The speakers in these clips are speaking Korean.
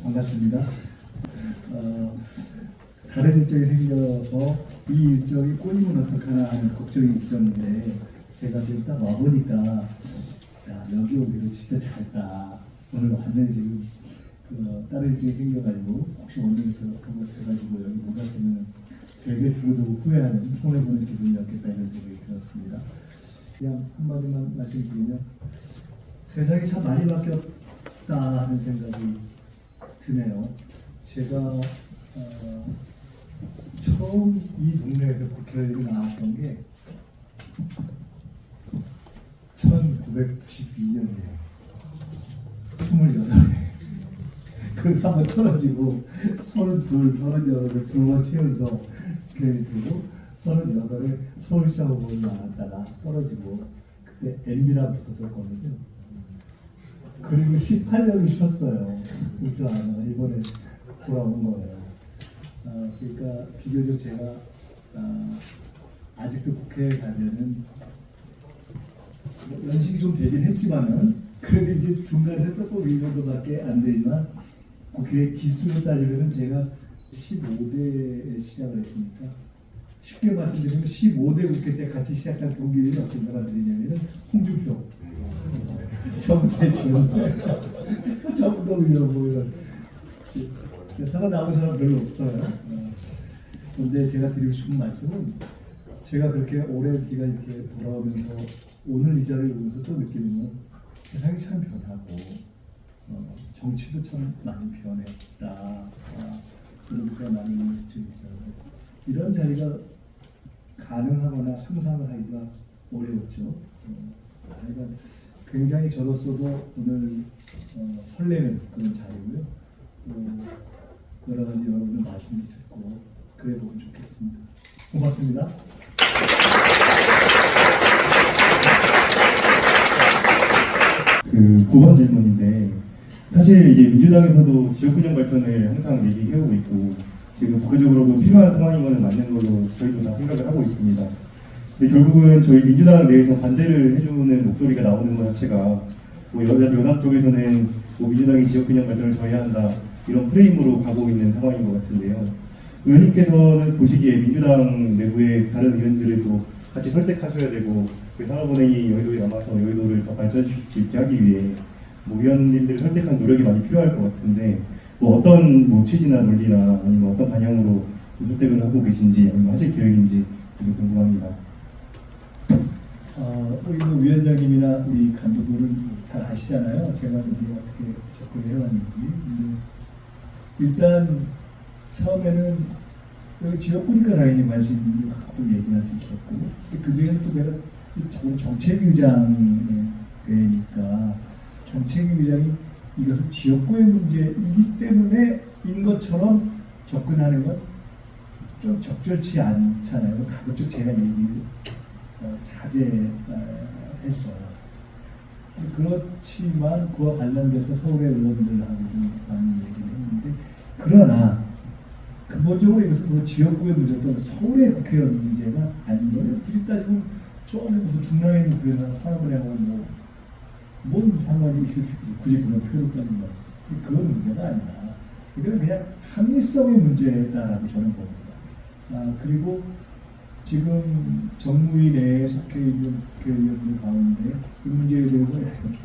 반갑습니다. 다른 일정이 생겨서 이 일정이 꼬이면 어떡하나 하는 걱정이 있었는데 제가 지금 딱 와보니까 야, 여기 오기로 진짜 잘했다. 오늘 완전히 지금 다른 일정이 생겨가지고 혹시 오늘 그런 것 해가지고 여기 못 왔으면 되게 두고두고 후회하는 손해보는 기분이었겠다 이런 생각이 들었습니다. 그냥 한마디만 말씀드리면 세상이 참 많이 바뀌었다 하는 생각이 드네요. 제가 처음 이 동네에서 국회의원이 나왔던 게 1992년이에요. 28에. 그래서 한번 떨어지고 32, 38을 두 번 치면서 되고 38에 서울시장으로 나왔다가 떨어지고 그때 MB랑 붙었었거든요. 그리고 18년을 쉬었어요. 그렇지 않아. 이번에 돌아온 거예요. 그러니까 비교적 제가 아직도 국회에 가면은 연식이 좀 되긴 했지만은 그래도 이제 중간에 조금 이 정도밖에 안 되지만 국회 기수로 따지면은 제가 15대에 시작을 했으니까 쉽게 말씀드리면 15대 국회 때 같이 시작한 동기들이 어떤 사람들이냐면은 홍준표, 정세균, 정동영 뭐 이런 살아남은 사람 별로 없어요. 그런데 제가 드리고 싶은 말씀은 제가 그렇게 오랜 기간 이렇게 돌아오면서 오늘 이 자리를 보면서 또 느끼는 건 세상이 참 변하고 정치도 참 많이 변했다. 그러니까 많이 느끼고 있어요. 이런 자리가 가능하거나 상상을 하기가 어려웠죠. 그러니까 굉장히 저로서도 오늘 설레는 그런 자리고요. 또 여러 가지 여러분들 말씀을 듣고 그래 보면 좋겠습니다. 고맙습니다. 그 9번 질문인데 사실 이제 민주당에서도 지역균형 발전을 항상 얘기해오고 있고 지금 국회적으로도 필요한 상황인 것은 맞는 걸로 저희도 다 생각을 하고 있습니다. 근데 결국은 저희 민주당 내에서 반대를 해주는 목소리가 나오는 것 자체가 뭐 여당 쪽에서는 뭐 민주당이 지역균형 발전을 져야 한다 이런 프레임으로 가고 있는 상황인 것 같은데요. 의원님께서는 보시기에 민주당 내부의 다른 의원들을 또 같이 설득하셔야 되고 그 산업은행이 여의도에 남아서 여의도를 더 발전시킬 수 있게 하기 위해 뭐 의원님들을 설득한 노력이 많이 필요할 것 같은데 뭐 어떤 뭐 취지나 논리나 아니면 어떤 방향으로 설득을 하고 계신지 아니면 하실 계획인지 좀 궁금합니다. 우리 위원장님이나 우리 간부들은 잘 아시잖아요. 제가 이제 어떻게 접근을 해왔는지. 일단 처음에는 여기 지역구니까 당연히 관심을 갖고 얘기할 수 있었고 그 뒤에는 또 내가 정책위장이 되니까 정책위장이 이것은 지역구의 문제이기 때문에 인 것처럼 접근하는 건 좀 적절치 않잖아요. 가급적 제가 얘기를 자제했어요. 그렇지만 그와 관련돼서 서울의 의원들하고 좀 많이 얘기를 했는데 그러나 근본적으로 이것은 뭐 지역구의 문제 또는 서울의 국회의원 문제가 아닌 거예요. 굳이 따지면 처음에 무슨 중랑의 국회의원 산업은행하고 뭔 상관이 있을 수 있지. 굳이 그런 표현을 따진 거. 그건 문제가 아니다. 이건 그냥 합리성의 문제다라고 저는 봅니다. 그리고 지금 정무위 내에 속해 있는 국회의원들 가운데 그 문제에 대해서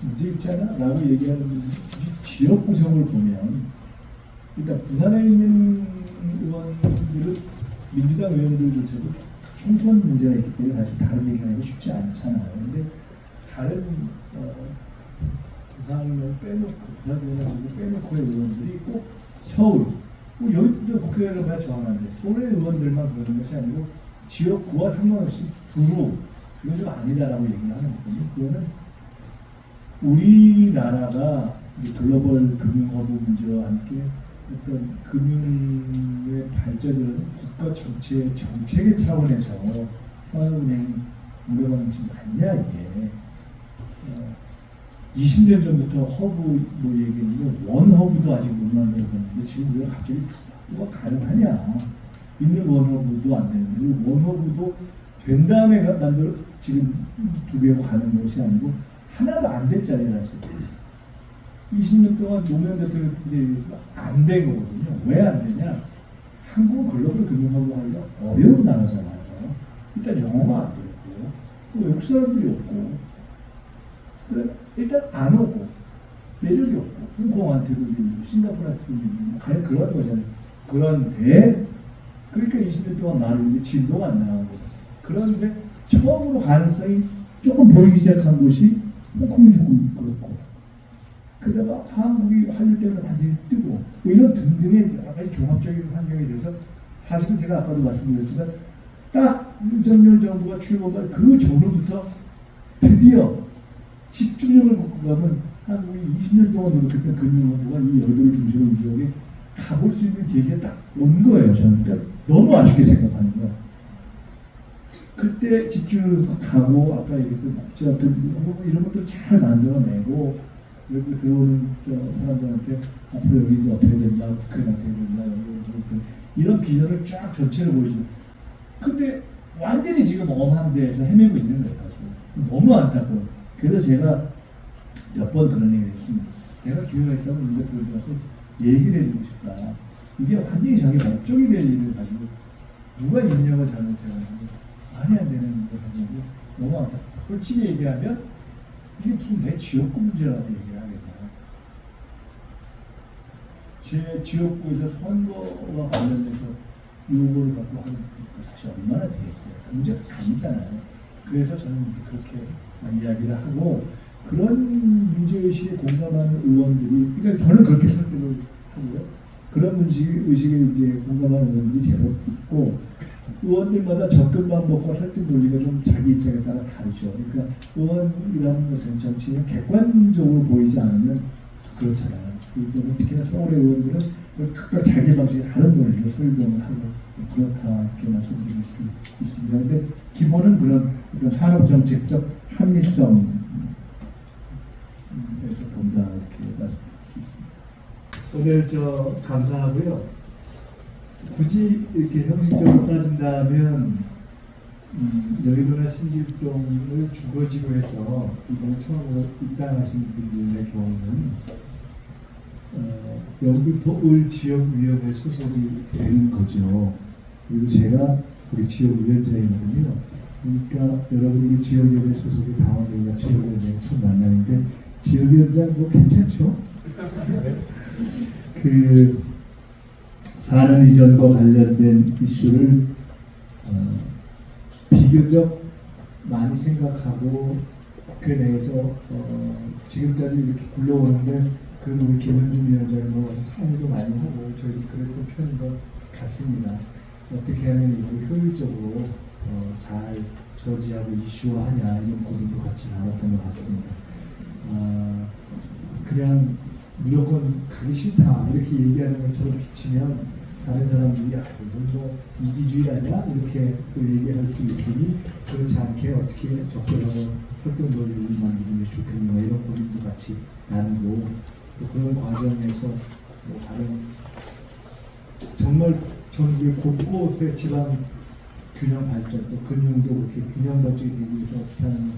문제 있지 않아? 라고 얘기하는 지역 구성을 보면 일단 부산에 있는 의원들은 민주당 의원들조차도 총선 문제가 있기 때문에 사실 다른 얘기하기가 쉽지 않잖아요. 근데 다른 부산을 빼놓고 부산 의원하고 빼놓고의 의원들이 꼭 서울 뭐 여기도 국회의원을 정하는데 서울의 의원들만 그러는 것이 아니고 지역구와 상관없이 두루 이건 좀 아니다라고 얘기를 하는 거거든요. 그거는 우리나라가 글로벌 금융허브 문제와 함께 어떤 금융의 발전은 국가 전체의 정책의 차원에서 산업은행이 우려하는 것이 맞냐 이게 20년 전부터 허브 뭐 얘기했는데 원허브도 아직 못 만들었는데 지금 우리가 갑자기 투가 가능하냐 있는 원허브도 안 되는데 원허브도 된 다음에 만들어 지금 두 개로 가는 것이 아니고 하나도 안 됐잖아요 사실. 20년 동안 노무현 대통령에 의해서 안 된 거거든요. 왜 안 되냐? 한국은 글로벌 금융하고 하기가 어려운 나라잖아요. 일단 영어가 안 되고, 또 외국 사람들이 없고, 일단 안 오고, 매력이 없고, 홍콩한테도 밀리고, 싱가포르한테도 밀리고, 그냥 그런 거잖아요. 그런데, 그러니까 20년 동안 말이 진도가 안 나오고, 그런데 처음으로 가능성이 조금 보이기 시작한 곳이 홍콩이 조금 그렇고, 그다가 한국이 한류 때문에 완전히 뜨고 뭐 이런 등등의 여러 가지 종합적인 환경에 대해서 사실은 제가 아까도 말씀드렸지만 딱 윤석열 정부가 출범한 그 전후부터 드디어 집중력을 갖고 가면 한국이 20년 동안 노력했던 금융정부가 이 여의도를 중심으로 이 지역에 가볼 수 있는 계기가 딱 온 거예요. 저는 그러니까 너무 아쉽게 생각하는 거야. 그때 집중하고 아까 얘기했던 국제화폐 이런 것들 잘 만들어내고 여기 들어오는 사람들한테 앞으로 여기 이제 어떻게 된다, 북한이 어떻게 된다, 이런 비전을 쫙 전체를 보여주고. 근데 완전히 지금 엄한 데에서 헤매고 있는 거예요. 가지고. 너무 안타까워. 그래서 제가 몇 번 그런 얘기를 했습니다. 내가 기회가 있다면 우리가 들어가서 얘기를 해주고 싶다. 이게 완전히 자기 목적이 될 일을 가지고 누가 입력을 잘못해가지고 말이 안 되는 걸 가지고 너무 안타까워. 솔직히 얘기하면 이게 무슨 내 지역구 문제라고 얘기를 하겠나. 제 지역구에서 선거와 관련돼서 요구를 받고 하는 거 사실 얼마나 되겠어요. 그 문제가 아니잖아요. 그래서 저는 그렇게 이야기를 하고 그런 문제의식에 공감하는 의원들이, 그러니까 저는 그렇게 설득을 하고요. 그런 문제의식에 이제 공감하는 의원들이 제법 있고, 의원들마다 접근 방법과 설득 논리가 좀 자기 입장에 따라 다르죠. 그러니까 의원이라는 것은 정치는 객관적으로 보이지 않으면 그렇잖아요. 특히나 서울의 의원들은 각각 자기 방식의 다른 논리로 설명을 하고 그렇다 이렇게 말씀드릴 수 있습니다. 그런데 기본은 그런 어떤 산업정책적 합리성에서 본다 이렇게 말씀드릴 수 있습니다. 오늘 감사하고요. 굳이 이렇게 형식적으로 따진다면 여의도나 신길동을 주거지로 해서 이번에 처음으로 입당하신 분들의 경우는 영등포을 지역위원회 소속이 되는 거죠. 그리고 제가 우리 지역위원장이거든요. 그러니까 여러분이 지역위원회 소속의 당원들과 지역위원장이 첫 만남인데 지역위원장 뭐 괜찮죠? 그 4년 이전과 관련된 이슈를 비교적 많이 생각하고 그 내에서 지금까지 이렇게 굴러오는데 그래도 우리 김은중 위원장은 뭐 상의도 많이 하고 저희도 그랬던 편인 것 같습니다. 어떻게 하면 이걸 효율적으로 잘 저지하고 이슈화하냐 이런 고민도 같이 나눴던 것 같습니다. 그냥 무조건 가기 싫다 이렇게 얘기하는 것처럼 비치면 다른 사람들이 이건 뭐 이기주의 아니야? 이렇게 또 얘기할 수 있으니 그렇지 않게 어떻게 접근하고 설득 논리를 만드는 게 좋겠는가 이런 고민도 같이 나누고 또 그런 과정에서 뭐 다른 정말 전국 곳곳의 지방 균형 발전 또 금융도 그렇게 균형 발전이 되기 위해서 어떻게 하는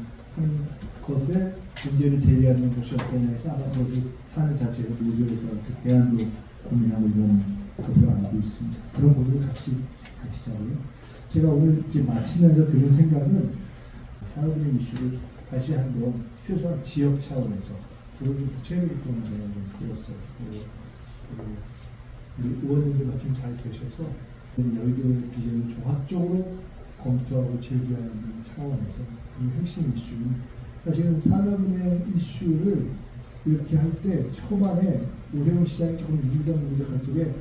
것에 문제를 제기하는 것이 어떠냐 해서 아마 거기 사는 자체가 노조에서 그 대안도 고민하고 이런 것을 알고 있습니다. 그런 것을 같이 하시자고요. 제가 오늘 이렇게 마치면서 드는 생각은 산업인의 이슈를 다시 한번 최소한 지역 차원에서 그걸 좀 구체적으로 내가 좀 들었어요. 우리 의원님들 같이 잘 계셔서 여의도 비전을 종합적으로 검토하고 제기하는 차원에서 이 핵심 이슈는 사실은 산업인의 이슈를 이렇게 할 때 초반에 오세훈 시장이 조금 인정문제한 쪽에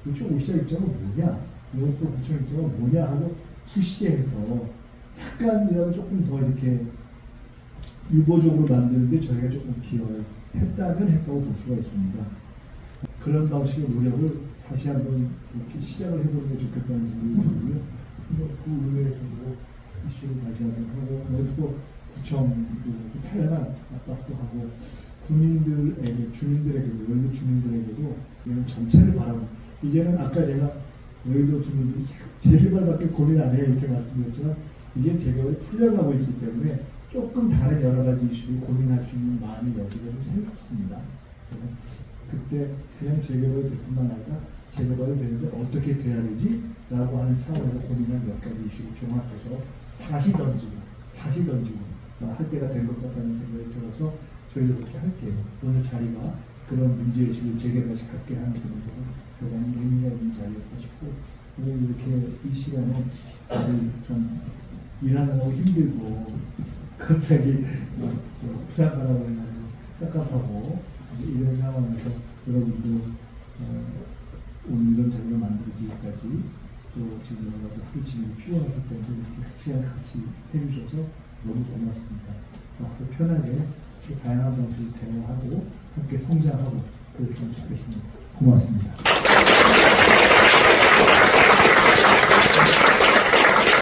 도대체 오 시장 입장은 뭐냐, 이것도 구청 입장은 뭐냐 하고 푸시게 해서 약간이라도 조금 더 이렇게 유보적으로 만드는데 저희가 조금 기여를 했다면 했다고 볼 수가 있습니다. 그런 방식의 노력을 다시 한번 이렇게 시작을 해보는 게 좋겠다는 생각이 들고요. 그 의회에서도 이슈를 다시 한번 하고 그것도 구청도 다양한 압박도 하고 국민들에게 주민들에게도 여의도 주민들에게도 이런 정체를 바라고 이제는 아까 제가 여의도 주민들이 제일발밖에 고민 안 해요 이렇게 말씀드렸지만 이제 제도에 풀려가고 있기 때문에 조금 다른 여러 가지 이슈를 고민할 수 있는 마음의 여지가 좀 생겼습니다. 그때 그냥 재개발이 될 뿐만 아니라 재개발이 되는데 어떻게 돼야 되지? 라고 하는 차원에서 고민한 몇 가지 이슈를 종합해서 다시 던지고 할 때가 된 것 같다는 생각이 들어서 저희도 그렇게 할게요. 오늘 자리가 그런 문제의식을 재개발식 갖게 하는 그런 점은 대단히 의미가 있는 자리였다 싶고 오늘 이렇게 이 시간에 다들 참 일하느라고 힘들고 갑자기 부산 바라보는 깝깝하고 이런 상황에서 여러분도 오늘 이런 자리를 만들어지기까지 또 지금 여러 가지 하루 지금 피곤하기 때문에 이렇게 시간 같이 해주셔서 너무 고맙습니다. 앞으로 편하게 또 다양한 방식으로 대화하고 함께 성장하고 그랬으면 좋겠습니다. 고맙습니다.